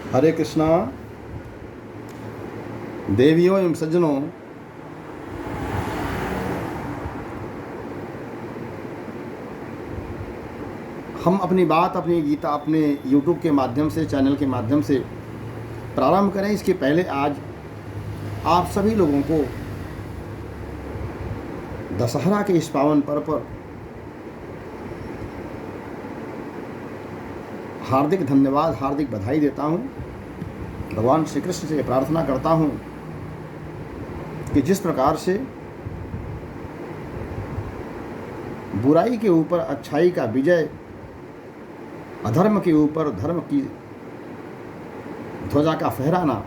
हरे कृष्णा। देवियों एवं सज्जनों, हम अपनी बात अपनी गीता अपने YouTube के माध्यम से, चैनल के माध्यम से प्रारंभ करें। इसके पहले आज आप सभी लोगों को दशहरा के इस पावन पर्व पर हार्दिक धन्यवाद, हार्दिक बधाई देता हूं। भगवान श्री कृष्ण से प्रार्थना करता हूं कि जिस प्रकार से बुराई के ऊपर अच्छाई का विजय, अधर्म के ऊपर धर्म की ध्वजा का फहराना,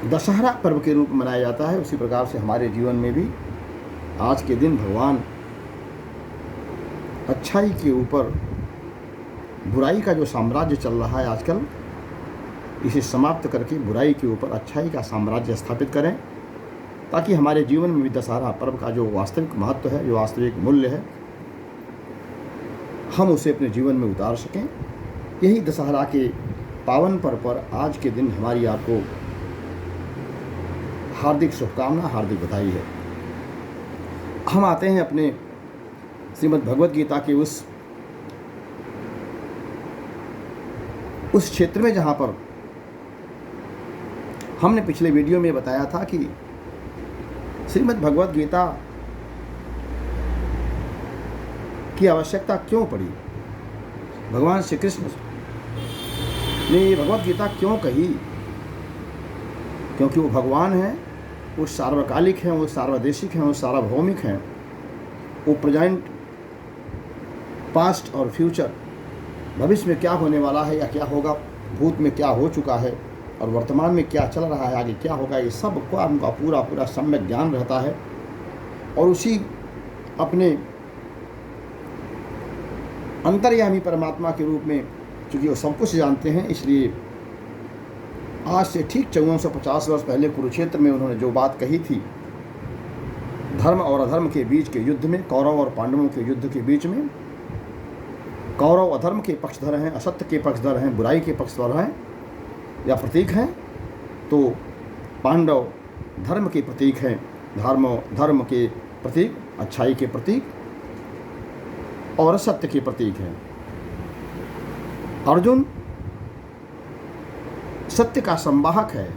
दशहरा पर्व के रूप में मनाया जाता है, उसी प्रकार से हमारे जीवन में भी आज के दिन भगवान अच्छाई के ऊपर बुराई का जो साम्राज्य चल रहा है आजकल, इसे समाप्त करके बुराई के ऊपर अच्छाई का साम्राज्य स्थापित करें, ताकि हमारे जीवन में भी दशहरा पर्व का जो वास्तविक महत्व है, जो वास्तविक मूल्य है, हम उसे अपने जीवन में उतार सकें। यही दशहरा के पावन पर्व पर आज के दिन हमारी आपको हार्दिक शुभकामना, हार्दिक बधाई है। हम आते हैं अपने श्रीमद् भगवद गीता के उस क्षेत्र में जहाँ पर हमने पिछले वीडियो में बताया था कि श्रीमद् भगवद गीता की आवश्यकता क्यों पड़ी, भगवान श्री कृष्ण ने ये भगवद गीता क्यों कही। क्योंकि वो भगवान हैं, वो सार्वकालिक हैं, वो सार्वदेशिक हैं, वो सार्वभौमिक हैं, वो प्रेजेंट, पास्ट और फ्यूचर, भविष्य में क्या होने वाला है या क्या होगा, भूत में क्या हो चुका है और वर्तमान में क्या चल रहा है, आगे क्या होगा, ये सब को उनका पूरा सम्यक ज्ञान रहता है। और उसी अपने अंतर्यामी परमात्मा के रूप में चूँकि वो सब कुछ जानते हैं, इसलिए आज से ठीक 1450 वर्ष पहले कुरुक्षेत्र में उन्होंने जो बात कही थी, धर्म और अधर्म के बीच के युद्ध में, कौरव और पांडवों के युद्ध के बीच में, कौरव अधर्म के पक्षधर हैं, असत्य के पक्षधर हैं, बुराई के पक्षधर हैं या प्रतीक हैं, तो पांडव धर्म के प्रतीक हैं, धर्म के प्रतीक, अच्छाई के प्रतीक और सत्य के प्रतीक हैं। अर्जुन सत्य का संवाहक है,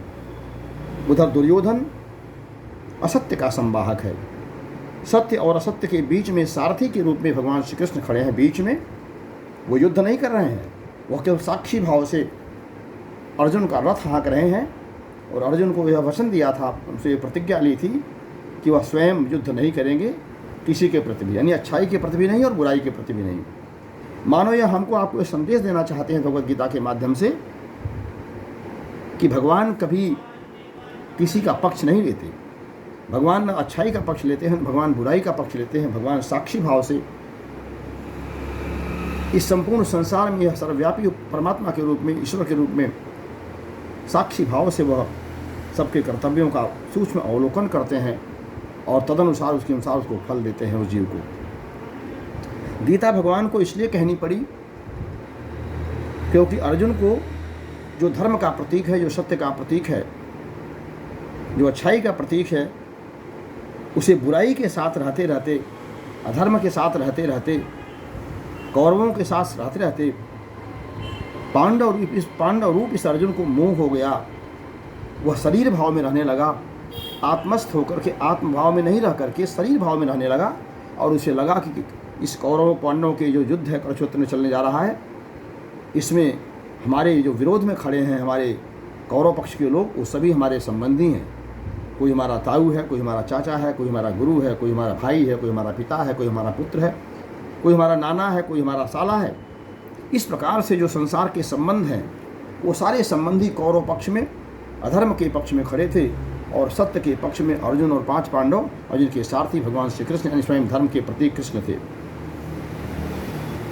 उधर दुर्योधन असत्य का संवाहक है। सत्य और असत्य के बीच में सारथी के रूप में भगवान श्री कृष्ण खड़े हैं। बीच में वो युद्ध नहीं कर रहे हैं, वह केवल साक्षी भाव से अर्जुन का रथ हाँक रहे हैं। और अर्जुन को यह वचन दिया था, उनसे प्रतिज्ञा ली थी कि वह स्वयं युद्ध नहीं करेंगे किसी के प्रति भी, यानी अच्छाई के प्रति भी नहीं और बुराई के प्रति भी नहीं। मानो यह हमको आपको संदेश देना चाहते हैं भगवद गीता के माध्यम से कि भगवान कभी किसी का पक्ष नहीं लेते। भगवान न अच्छाई का पक्ष लेते हैं, भगवान बुराई का पक्ष लेते हैं। भगवान साक्षी भाव से इस संपूर्ण संसार में, यह सर्वव्यापी परमात्मा के रूप में, ईश्वर के रूप में साक्षी भाव से वह सबके कर्तव्यों का सूक्ष्म अवलोकन करते हैं और तदनुसार उसके अनुसार उसको फल देते हैं उस जीव को। गीता भगवान को इसलिए कहनी पड़ी क्योंकि अर्जुन को जो धर्म का प्रतीक है, जो सत्य का प्रतीक है, जो अच्छाई का प्रतीक है, उसे बुराई के साथ रहते रहते, अधर्म के साथ रहते रहते, कौरवों के साथ रहते रहते पांडव रूप इस अर्जुन को मोह हो गया। वह शरीर भाव में रहने लगा, आत्मस्थ होकर के आत्म भाव में नहीं रह करके शरीर भाव में रहने लगा। और उसे लगा कि इस कौरव पांडवों के जो युद्ध है कुरुक्षेत्र में चलने जा रहा है, इसमें हमारे जो विरोध में खड़े हैं, हमारे कौरव पक्ष के लोग, वो सभी हमारे संबंधी हैं। कोई हमारा ताऊ है, कोई हमारा चाचा है, कोई हमारा गुरु है, कोई हमारा भाई है, कोई हमारा पिता है, कोई हमारा पुत्र है, कोई हमारा नाना है, कोई हमारा साला है। इस प्रकार से जो संसार के संबंध हैं, वो सारे संबंधी कौरव पक्ष में, अधर्म के पक्ष में खड़े थे और सत्य के पक्ष में अर्जुन और 5 पांडव और जिनके सारथी भगवान श्री कृष्ण यानी स्वयं धर्म के प्रतीक कृष्ण थे।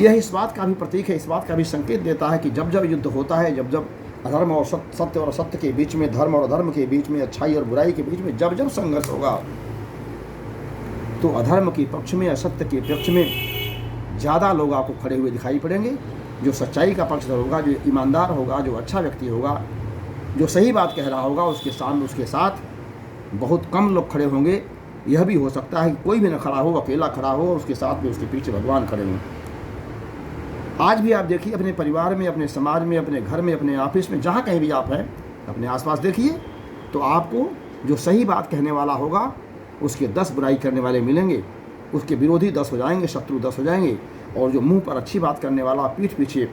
यह इस बात का भी प्रतीक है, इस बात का भी संकेत देता है कि जब जब युद्ध होता है, जब जब अधर्म और सत्य और असत्य के बीच में, धर्म और अधर्म के बीच में, अच्छाई और बुराई के बीच में जब जब संघर्ष होगा, तो अधर्म के पक्ष में, असत्य के पक्ष में ज़्यादा लोग आपको खड़े हुए दिखाई पड़ेंगे। जो सच्चाई का पक्षधर होगा, जो ईमानदार होगा, जो अच्छा व्यक्ति होगा, जो सही बात कह रहा होगा, उसके सामने उसके साथ बहुत कम लोग खड़े होंगे। यह भी हो सकता है कि कोई भी न खड़ा हो, अकेला खड़ा हो, उसके साथ में उसके पीछे भगवान खड़े हों। आज भी आप देखिए अपने परिवार में, अपने समाज में, अपने घर में, अपने ऑफिस में, जहाँ कहीं भी आप हैं, अपने आसपास देखिए, तो आपको जो सही बात कहने वाला होगा उसके 10 बुराई करने वाले मिलेंगे। उसके विरोधी 10 हो जाएंगे, शत्रु 10 हो जाएंगे। और जो मुंह पर अच्छी बात करने वाला, पीठ पीछे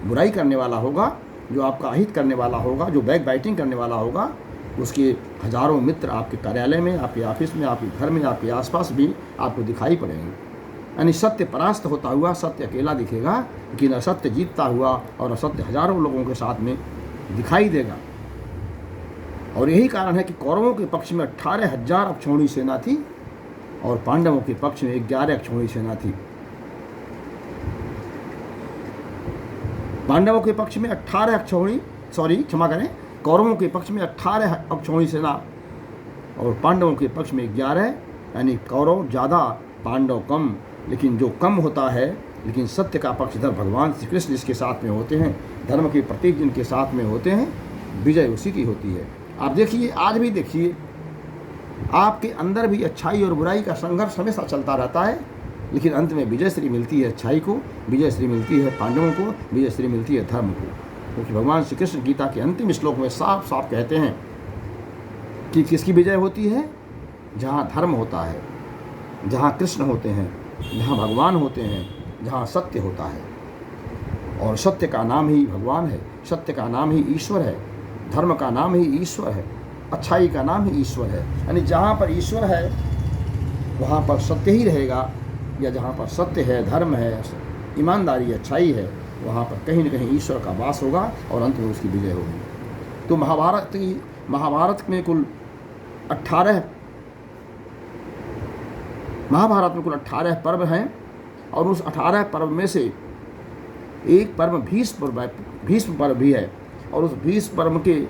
बुराई करने वाला होगा, जो आपका अहित करने वाला होगा, जो बैक बाइटिंग करने वाला होगा, उसके हजारों मित्र आपके कार्यालय में, आपके ऑफिस में, आपके घर में, आपके आसपास भी आपको दिखाई पड़ेंगे। यानी सत्य परास्त होता हुआ सत्य अकेला दिखेगा, लेकिन असत्य जीतता हुआ और असत्य हजारों लोगों के साथ में दिखाई देगा। और यही कारण है कि कौरवों के पक्ष में 18,000 अक्षौहिणी सेना थी और पांडवों के पक्ष में 11 अक्षौहिणी सेना थी। पांडवों के पक्ष में 18 अक्षौहिणी, क्षमा करें, कौरवों के पक्ष में 18 अक्षौहिणी सेना और पांडवों के पक्ष में 11। यानी कौरव ज़्यादा, पांडव कम। लेकिन जो कम होता है, लेकिन सत्य का पक्षधर भगवान श्री कृष्ण जिसके साथ में होते हैं, धर्म के प्रतीक जिनके साथ में होते हैं, विजय उसी की होती है। आप देखिए, आज भी देखिए, आपके अंदर भी अच्छाई और बुराई का संघर्ष हमेशा चलता रहता है, लेकिन अंत में विजय श्री मिलती है अच्छाई को, विजय श्री मिलती है पांडवों को, विजय श्री मिलती है धर्म को। क्योंकि भगवान श्री कृष्ण गीता के अंतिम श्लोक में साफ साफ कहते हैं कि किसकी विजय होती है? जहाँ धर्म होता है, जहाँ कृष्ण होते हैं, जहाँ भगवान होते हैं, जहाँ सत्य होता है। और सत्य का नाम ही भगवान है, सत्य का नाम ही ईश्वर है, धर्म का नाम ही ईश्वर है, अच्छाई का नाम ही ईश्वर है। यानी जहाँ पर ईश्वर है वहाँ पर सत्य ही रहेगा, या जहाँ पर सत्य है, धर्म है, ईमानदारी, अच्छाई है, वहाँ पर कहीं न कहीं ईश्वर का वास होगा और अंत में उसकी विजय होगी। तो महाभारत में कुल 18 पर्व हैं और उस 18 पर्व में से एक पर्व भीष्म पर्व भी है। और उस भीष्म पर्व के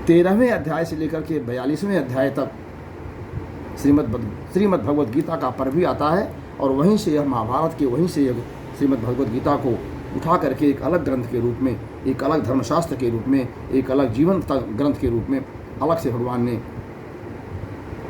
13वें अध्याय से लेकर के 42वें अध्याय तक श्रीमद् भगवद गीता का पर्व भी आता है। और वहीं से यह महाभारत के, वहीं से यह श्रीमद् भगवद गीता को उठा करके एक अलग ग्रंथ के रूप में, एक अलग धर्मशास्त्र के रूप में, एक अलग जीवन ग्रंथ के रूप में अलग से भगवान ने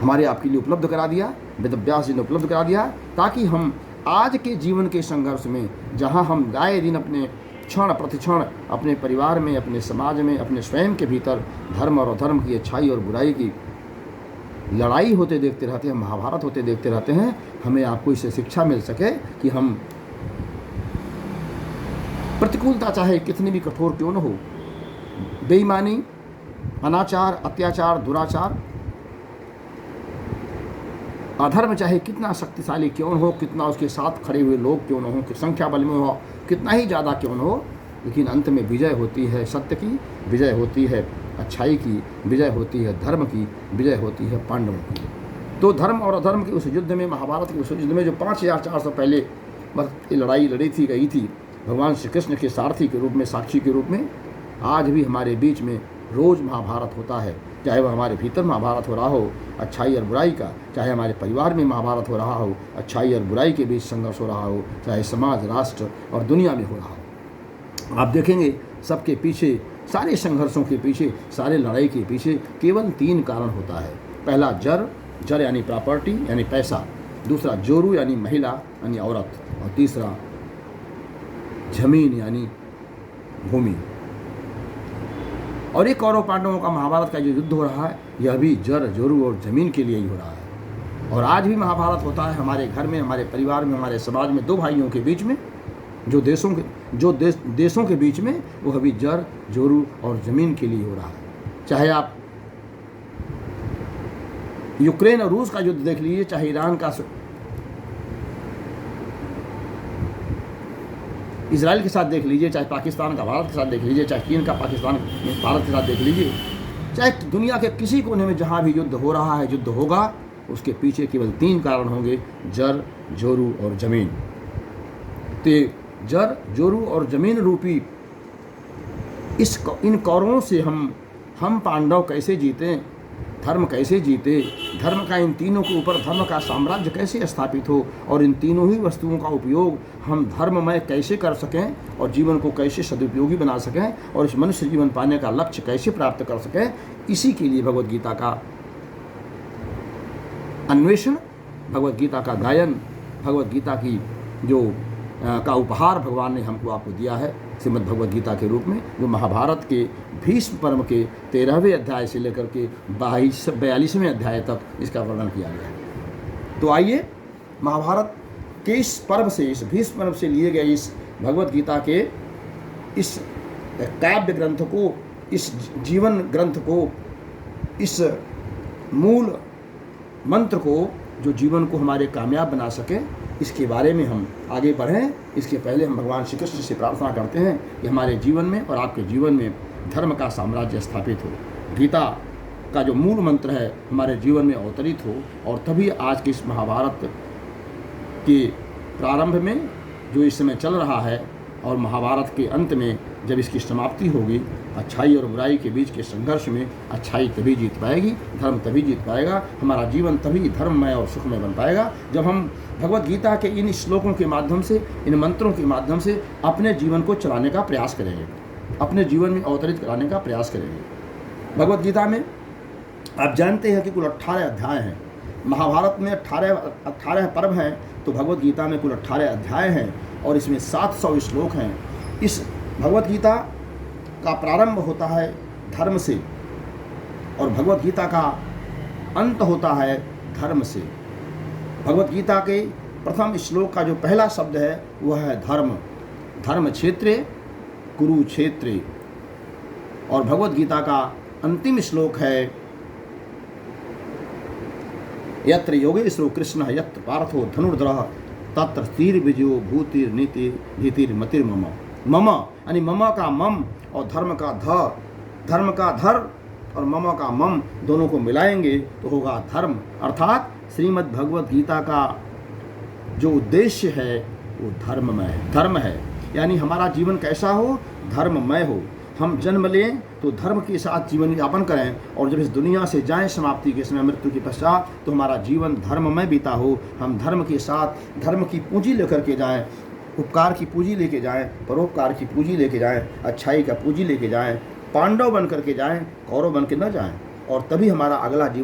हमारे आपके लिए उपलब्ध करा दिया, वेदव्यास जी ने उपलब्ध करा दिया, ताकि हम आज के जीवन के संघर्ष में, जहाँ हम आए दिन अपने क्षण प्रतिक्षण अपने परिवार में, अपने समाज में, अपने स्वयं के भीतर धर्म और अधर्म की, अच्छाई और बुराई की लड़ाई होते देखते रहते हैं, महाभारत होते देखते रहते हैं, हमें आपको इससे शिक्षा मिल सके कि हम प्रतिकूलता चाहे कितनी भी कठोर क्यों न हो, बेईमानी, अनाचार, अत्याचार, दुराचार, अधर्म चाहे कितना शक्तिशाली क्यों न हो, कितना उसके साथ खड़े हुए लोग क्यों न हो, संख्या बल में हो कितना ही ज़्यादा क्यों न हो, लेकिन अंत में विजय होती है सत्य की, विजय होती है अच्छाई की, विजय होती है धर्म की, विजय होती है पांडवों की। तो धर्म और अधर्म के उस युद्ध में, महाभारत के उस युद्ध में जो 5400 पहले बस ये लड़ाई लड़ी थी, गई थी, भगवान श्री कृष्ण के सारथी के रूप में, साक्षी के रूप में, आज भी हमारे बीच में रोज़ महाभारत होता है। चाहे वह हमारे भीतर महाभारत हो रहा हो अच्छाई और बुराई का, चाहे हमारे परिवार में महाभारत हो रहा हो, अच्छाई और बुराई के बीच संघर्ष हो रहा हो, चाहे समाज, राष्ट्र और दुनिया में हो रहा हो। आप देखेंगे सबके पीछे, सारे संघर्षों के पीछे, सारे लड़ाई के पीछे केवल 3 कारण होता है। पहला जर यानी प्रॉपर्टी यानी पैसा, दूसरा जोरू यानी महिला यानी औरत, और तीसरा जमीन यानी भूमि। और ये कौरव पांडवों का महाभारत का जो युद्ध हो रहा है, यह भी जर, जोरू और जमीन के लिए ही हो रहा है। और आज भी महाभारत होता है हमारे घर में, हमारे परिवार में, हमारे समाज में, 2 भाइयों के बीच में, जो देशों के बीच में, वह भी जर, जोरू और ज़मीन के लिए हो रहा है। चाहे आप यूक्रेन और रूस का युद्ध देख लीजिए, चाहे ईरान का इजराइल के साथ देख लीजिए, चाहे पाकिस्तान का भारत के साथ देख लीजिए, चाहे चीन का पाकिस्तान भारत के साथ देख लीजिए, चाहे दुनिया के किसी कोने में जहाँ भी युद्ध हो रहा है, युद्ध होगा, उसके पीछे केवल 3 कारण होंगे, जर, जोरू और ज़मीन। तो जर, जोरू और ज़मीन रूपी इन कौरवों से हम पांडव कैसे जीतें, धर्म कैसे जीते, धर्म का इन तीनों के ऊपर धर्म का साम्राज्य कैसे स्थापित हो, और इन तीनों ही वस्तुओं का उपयोग हम धर्ममय कैसे कर सकें और जीवन को कैसे सदुपयोगी बना सकें और इस मनुष्य जीवन पाने का लक्ष्य कैसे प्राप्त कर सकें, इसी के लिए भगवद गीता का अन्वेषण, भगवद गीता का गायन, भगवद गीता की जो का उपहार भगवान ने हमको आपको दिया है श्रीमद् भगवद गीता के रूप में, जो महाभारत के भीष्म पर्व के 13वें अध्याय से लेकर के 42वें अध्याय तक इसका वर्णन किया गया है। तो आइए महाभारत के इस पर्व से, इस भीष्म पर्व से लिए गए इस भगवद गीता के इस काव्य ग्रंथ को, इस जीवन ग्रंथ को, इस मूल मंत्र को जो जीवन को हमारे कामयाब बना सके, इसके बारे में हम आगे बढ़ें। इसके पहले हम भगवान श्री कृष्ण से प्रार्थना करते हैं कि हमारे जीवन में और आपके जीवन में धर्म का साम्राज्य स्थापित हो, गीता का जो मूल मंत्र है हमारे जीवन में अवतरित हो, और तभी आज के इस महाभारत के प्रारंभ में जो इस समय चल रहा है और महाभारत के अंत में जब इसकी समाप्ति होगी, अच्छाई और बुराई के बीच के संघर्ष में अच्छाई तभी जीत पाएगी, धर्म तभी जीत पाएगा, हमारा जीवन तभी धर्ममय और सुखमय बन पाएगा जब हम भगवद गीता के इन श्लोकों के माध्यम से, इन मंत्रों के माध्यम से अपने जीवन को चलाने का प्रयास करेंगे, अपने जीवन में अवतरित कराने का प्रयास करेंगे। भगवद गीता में आप जानते हैं कि कुल 18 अध्याय हैं। महाभारत में 18 पर्व हैं, तो भगवद गीता में कुल 18 अध्याय हैं और इसमें 700 श्लोक हैं। इस भगवद गीता का प्रारंभ होता है धर्म से और भगवद गीता का अंत होता है धर्म से। भगवद गीता के प्रथम श्लोक का जो पहला शब्द है वह है धर्म, धर्म क्षेत्रे कुरुक्षेत्रे, और भगवद गीता का अंतिम श्लोक है यत्र योगेश्वरो कृष्ण यत्र पार्थो धनुर्धरः तत्र स्थिर विजयो भूतिर नीति धीतिर मतिर्मम। मम यानी मम का मम और धर्म का ध, धर्म का धर और मम का मम दोनों को मिलाएंगे तो होगा धर्म। अर्थात श्रीमद् भगवद गीता का जो उद्देश्य है वो धर्म है, यानी हमारा जीवन कैसा हो, धर्ममय हो। हम जन्म लें तो धर्म के साथ जीवन यापन करें और जब इस दुनिया से जाएं समाप्ति के समय, मृत्यु के पश्चात, तो हमारा जीवन धर्ममय बीता हो। हम धर्म के साथ धर्म की पूंजी लेकर के जाएं, उपकार की पूंजी लेके जाएं, परोपकार की पूंजी लेके जाएं, अच्छाई का पूंजी लेके जाएं, पांडव बन करके जाएं, कौरव बन के न जाएं। और तभी हमारा अगला जो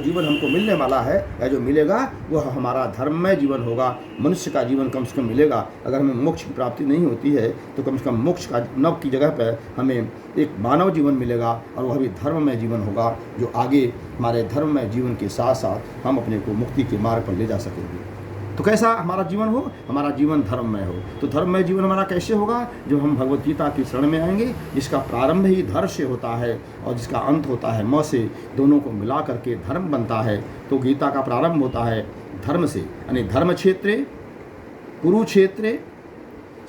जीवन हमको मिलने वाला है या जो मिलेगा वह हमारा धर्ममय जीवन होगा। मनुष्य का जीवन कम से कम मिलेगा। अगर हमें मोक्ष की प्राप्ति नहीं होती है तो कम से कम मोक्ष का नव की जगह पर हमें एक मानव जीवन मिलेगा और वह भी धर्ममय जीवन होगा, जो आगे हमारे धर्ममय जीवन के साथ साथ हम अपने को मुक्ति के मार्ग पर ले जा सकेंगे। तो कैसा हमारा जीवन हो, हमारा जीवन धर्ममय हो। तो धर्ममय जीवन हमारा कैसे होगा, जो हम भगवद गीता की शरण में आएंगे, जिसका प्रारंभ ही धर से होता है और जिसका अंत होता है म से, दोनों को मिला करके धर्म बनता है। तो गीता का प्रारंभ होता है धर्म से, यानी धर्म क्षेत्रे कुरुक्षेत्रे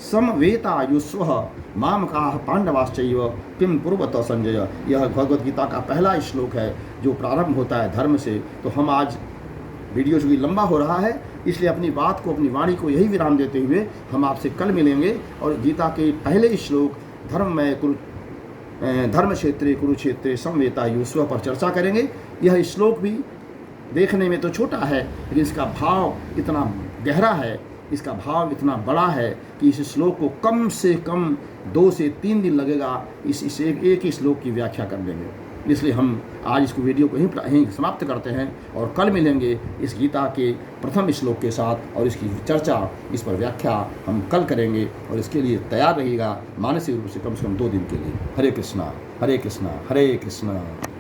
समवेतायुस्व मामकाः पांडवाश्चैव किम कुर्वत संजय। यह भगवद गीता का पहला श्लोक है जो प्रारंभ होता है धर्म से। तो हम आज वीडियो जो लंबा हो रहा है इसलिए अपनी बात को, अपनी वाणी को यही विराम देते हुए हम आपसे कल मिलेंगे और गीता के पहले श्लोक धर्म क्षेत्रे कुरुक्षेत्रे समवेतायुस्व पर चर्चा करेंगे। यह श्लोक भी देखने में तो छोटा है लेकिन इसका भाव इतना गहरा है, इसका भाव इतना बड़ा है कि इस श्लोक को कम से कम 2 से 3 दिन लगेगा इस एक ही श्लोक की व्याख्या करने में। इसलिए हम आज इसको वीडियो को यहीं समाप्त करते हैं और कल मिलेंगे इस गीता के प्रथम श्लोक के साथ और इसकी चर्चा, इस पर व्याख्या हम कल करेंगे और इसके लिए तैयार रहिएगा मानसिक रूप से कम 2 दिन के लिए। हरे कृष्णा हरे कृष्णा हरे कृष्णा।